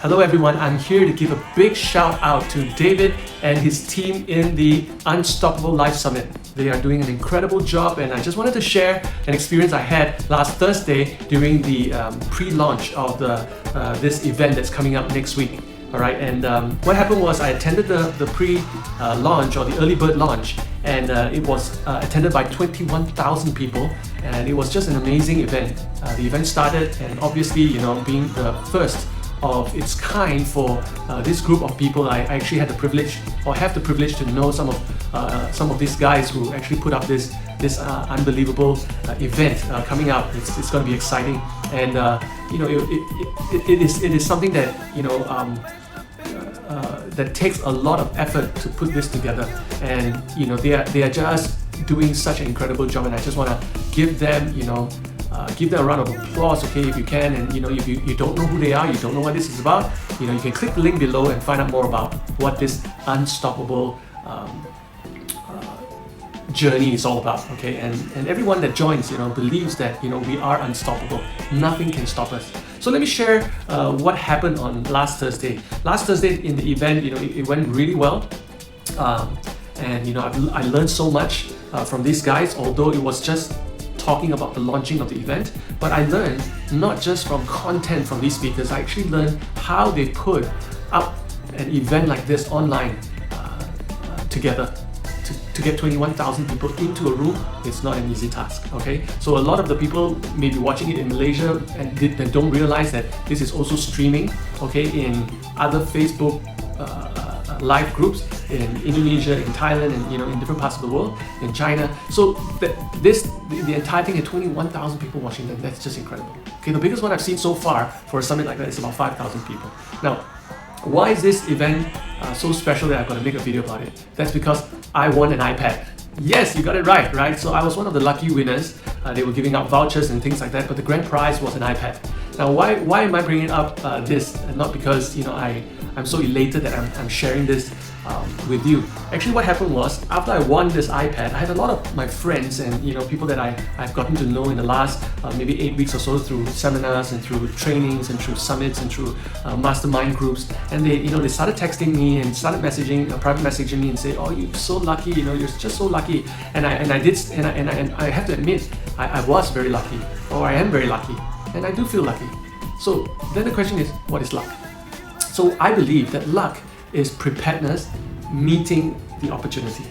Hello everyone, I'm here to give a big shout out to David and his team in the Unstoppable Life Summit. They are doing an incredible job, and I just wanted to share an experience I had last Thursday during the pre-launch of this event that's coming up next week. Alright, and what happened was I attended the pre-launch or the early bird launch, and it was attended by 21,000 people, and it was just an amazing event. The event started, and obviously, being the first of its kind for this group of people, I actually had the privilege, or have the privilege, to know some of these guys who actually put up this unbelievable event coming up. It's going to be exciting, and it is something that that takes a lot of effort to put this together, and they are just doing such an incredible job, and I just want to give them give them a round of applause, okay, if you can. And if you don't know who they are, you don't know what this is about, you can click the link below and find out more about what this unstoppable journey is all about, okay? And everyone that joins, believes that we are unstoppable. Nothing can stop us. So let me share what happened on last Thursday. Last Thursday in the event, it went really well, and I learned so much from these guys. Although it was just talking about the launching of the event, but I learned not just from content from these speakers. I actually learned how they put up an event like this online together. To get 21,000 people into a room, it's not an easy task, okay? So a lot of the people may be watching it in Malaysia and don't realize that this is also streaming, okay, in other Facebook live groups in Indonesia, in Thailand, and in different parts of the world, in China. So the entire thing had 21,000 people watching them. That's just incredible. Okay, the biggest one I've seen so far for a summit like that is about 5,000 people. Now, why is this event so special that I've got to make a video about it? That's because I won an iPad. Yes, you got it right? So I was one of the lucky winners. They were giving out vouchers and things like that, but the grand prize was an iPad. Now, why am I bringing up this? And not because I'm so elated that I'm sharing this with you. Actually, what happened was, after I won this iPad, I had a lot of my friends and people that I've gotten to know in the last maybe 8 weeks or so, through seminars and through trainings and through summits and through mastermind groups, and they started texting me and started private messaging me and say, "Oh, you're so lucky, you're just so lucky." And I have to admit, I was very lucky, or I am very lucky, and I do feel lucky. So then the question is, what is luck? So I believe that luck is preparedness meeting the opportunity.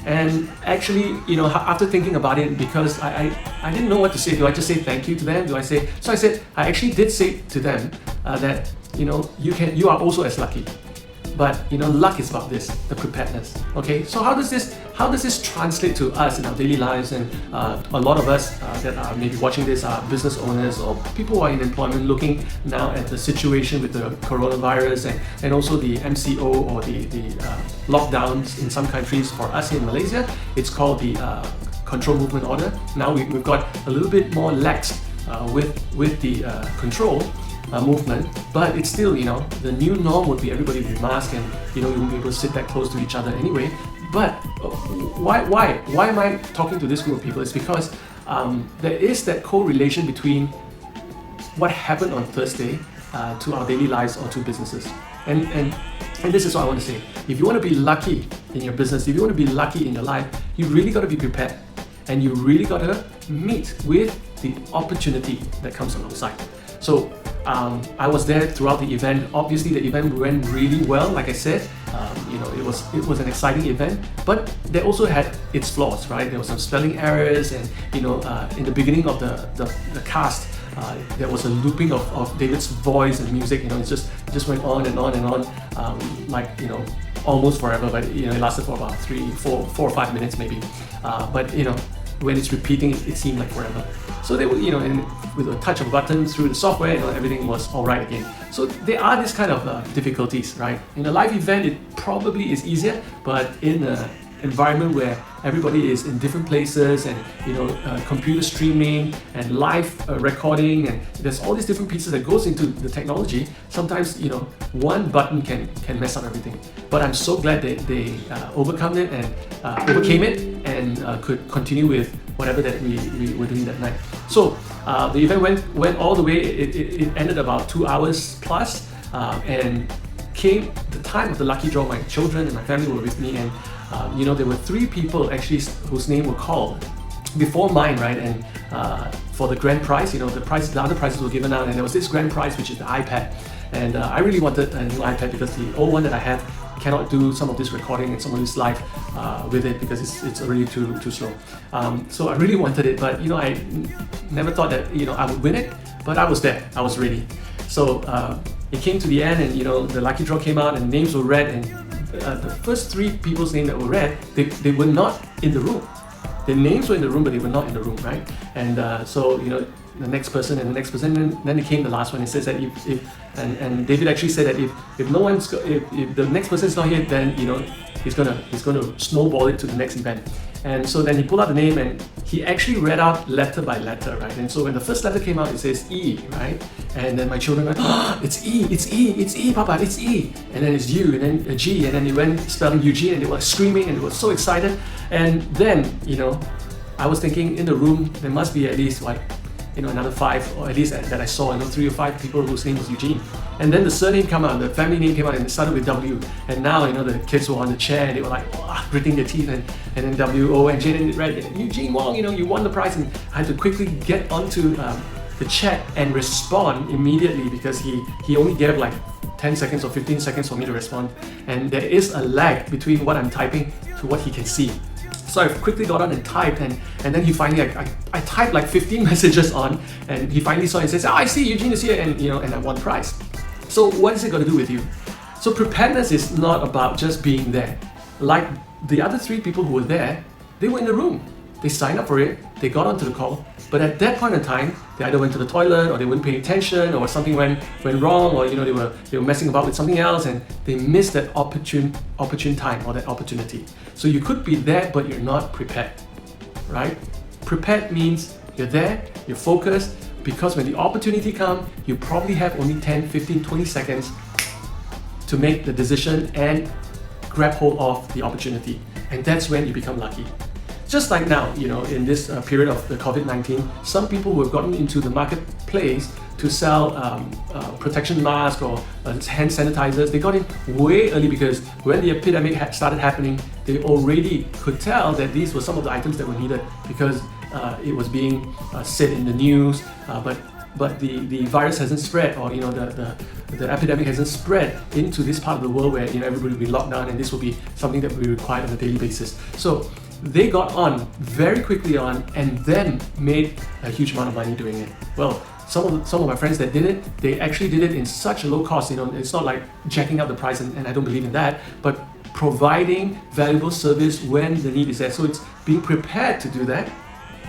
And actually, after thinking about it, because I didn't know what to say. Do I just say thank you to them? So I said, I actually did say to them that you are also as lucky. But luck is about this, the preparedness. Okay, so how does this translate to us in our daily lives? And a lot of us that are maybe watching this are business owners or people who are in employment, looking now at the situation with the coronavirus and also the MCO, or the lockdowns in some countries. For us here in Malaysia, it's called the Control Movement Order. Now we've got a little bit more lax with the control movement, but it's still, the new norm would be everybody with mask, and you won't be able to sit that close to each other anyway. But why am I talking to this group of people? It's because there is that correlation between what happened on Thursday to our daily lives or to businesses. And this is what I want to say. If you want to be lucky in your business, if you want to be lucky in your life, you really got to be prepared, and you really got to meet with the opportunity that comes alongside. So I was there throughout the event. Obviously, the event went really well. Like I said, it was an exciting event, but they also had its flaws, right? There were some spelling errors, and in the beginning of the cast, there was a looping of David's voice and music. It just went on and on and on, almost forever. But it lasted for about 4 or 5 minutes maybe. But when it's repeating, it seemed like forever. So they were, and with a touch of a button through the software, everything was all right again. So there are these kind of difficulties, right? In a live event, it probably is easier, but in an environment where everybody is in different places, and computer streaming and live recording, and there's all these different pieces that goes into the technology. Sometimes one button can mess up everything. But I'm so glad that they overcame it and could continue with whatever that we were doing that night. So the event went all the way. It ended about 2 hours plus. and came the time of the lucky draw. My children and my family were with me, and there were 3 people actually whose name were called before mine, right? And for the grand prize, the other prizes were given out, and there was this grand prize, which is the iPad. And I really wanted a new iPad because the old one that I have cannot do some of this recording and some of this live with it because it's already too slow. So I really wanted it, but I never thought that I would win it, but I was there, I was ready. So it came to the end, and the lucky draw came out, and names were read, and the first 3 people's names that were read, they were not in the room. Their names were in the room, but they were not in the room, right? And so the next person and the next person, and then it came the last one. It says that and David actually said that if the next person is not here, then he's gonna snowball it to the next event. And so then he pulled out the name, and he actually read out letter by letter, right? And so when the first letter came out, it says E, right? And then my children went, oh, it's E, Papa, it's E. And then it's U, and then a G, and then they went spelling Eugene, and they were screaming, and they were so excited. And then, I was thinking in the room, there must be at least another 5, or at least that I saw, 3 or 5 people whose name was Eugene. And then the surname came out, the family name came out, and it started with W. And now, the kids were on the chair, and they were like, gritting their teeth, and then W-O, and Jane, and it read, Eugene Wong, you won the prize. And I had to quickly get onto the chat and respond immediately, because he only gave like 10 seconds or 15 seconds for me to respond. And there is a lag between what I'm typing to what he can see. So I quickly got on and typed, and then he finally, I typed like 15 messages on, and he finally saw it and says, I see Eugene is here, and and I won the prize. So what is it going to do with you? So preparedness is not about just being there. Like the other 3 people who were there, they were in the room. They signed up for it, they got onto the call, but at that point in time, they either went to the toilet, or they weren't paying attention, or something went wrong, or they were messing about with something else, and they missed that opportune time, or that opportunity. So you could be there, but you're not prepared, right? Prepared means you're there, you're focused, because when the opportunity comes, you probably have only 10, 15, 20 seconds to make the decision and grab hold of the opportunity. And that's when you become lucky. Just like now, in this period of the COVID-19, some people who have gotten into the marketplace to sell protection masks or hand sanitizers, they got in way early, because when the epidemic started happening, they already could tell that these were some of the items that were needed, because it was being said in the news, but the virus hasn't spread, or the epidemic hasn't spread into this part of the world where everybody will be locked down, and this will be something that we require on a daily basis. So they got on very quickly on, and then made a huge amount of money doing it. Well, some of my friends that did it, they actually did it in such a low cost. It's not like jacking up the price, and I don't believe in that, but providing valuable service when the need is there. So it's being prepared to do that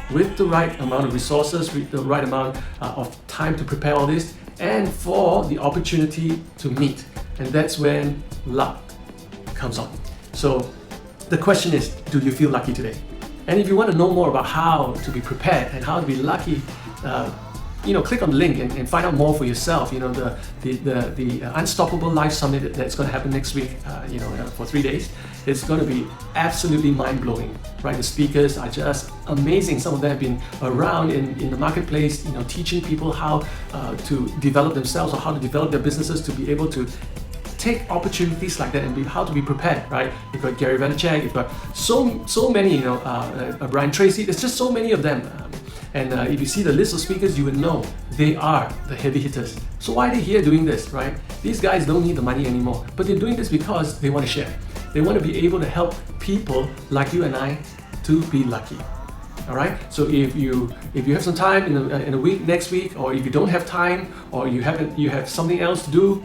with the right amount of resources, with the right amount of time to prepare all this, and for the opportunity to meet. And that's when luck comes on. So the question is, do you feel lucky today? And if you want to know more about how to be prepared and how to be lucky, click on the link and find out more for yourself. The Unstoppable Life Summit that's going to happen next week, for 3 days. It's going to be absolutely mind-blowing, right? The speakers are just amazing. Some of them have been around in the marketplace, teaching people how to develop themselves, or how to develop their businesses to be able to take opportunities like that, and how to be prepared, right? You've got Gary Vaynerchuk, you've got so many, Brian Tracy. There's just so many of them. And if you see the list of speakers, you would know they are the heavy hitters. So why are they here doing this, right? These guys don't need the money anymore, but they're doing this because they want to share. They want to be able to help people like you and I to be lucky. All right. So if you have some time in a week, next week, or if you don't have time, or you have something else to do,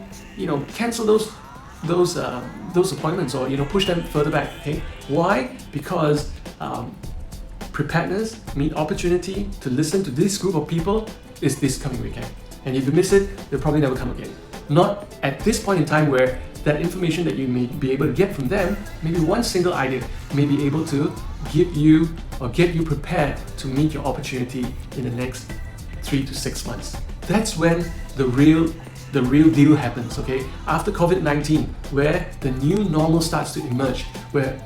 cancel those appointments, or push them further back. Okay. Why? Because preparedness means opportunity to listen to this group of people is this coming weekend. And if you miss it, they'll probably never come again. Not at this point in time, where that information that you may be able to get from them, maybe one single idea may be able to give you or get you prepared to meet your opportunity in the next 3 to 6 months. That's when the real deal happens, okay? After COVID-19, where the new normal starts to emerge, where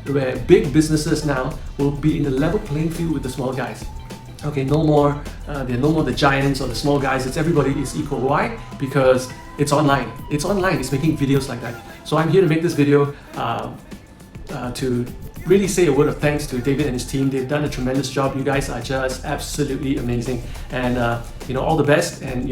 big businesses now will be in the level playing field with the small guys. Okay, no more, there are no more the giants or the small guys. It's everybody is equal. Why? Because It's online. It's online. It's making videos like that. So I'm here to make this video to really say a word of thanks to David and his team. They've done a tremendous job. You guys are just absolutely amazing, and all the best. And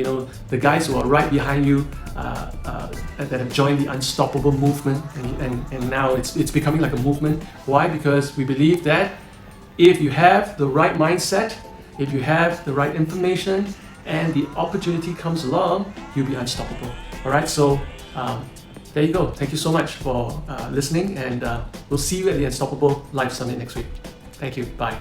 the guys who are right behind you that have joined the Unstoppable movement, and now it's becoming like a movement. Why? Because we believe that if you have the right mindset, if you have the right information, and the opportunity comes along, you'll be unstoppable. All right, so there you go. Thank you so much for listening, and we'll see you at the Unstoppable Live Summit next week. Thank you. Bye.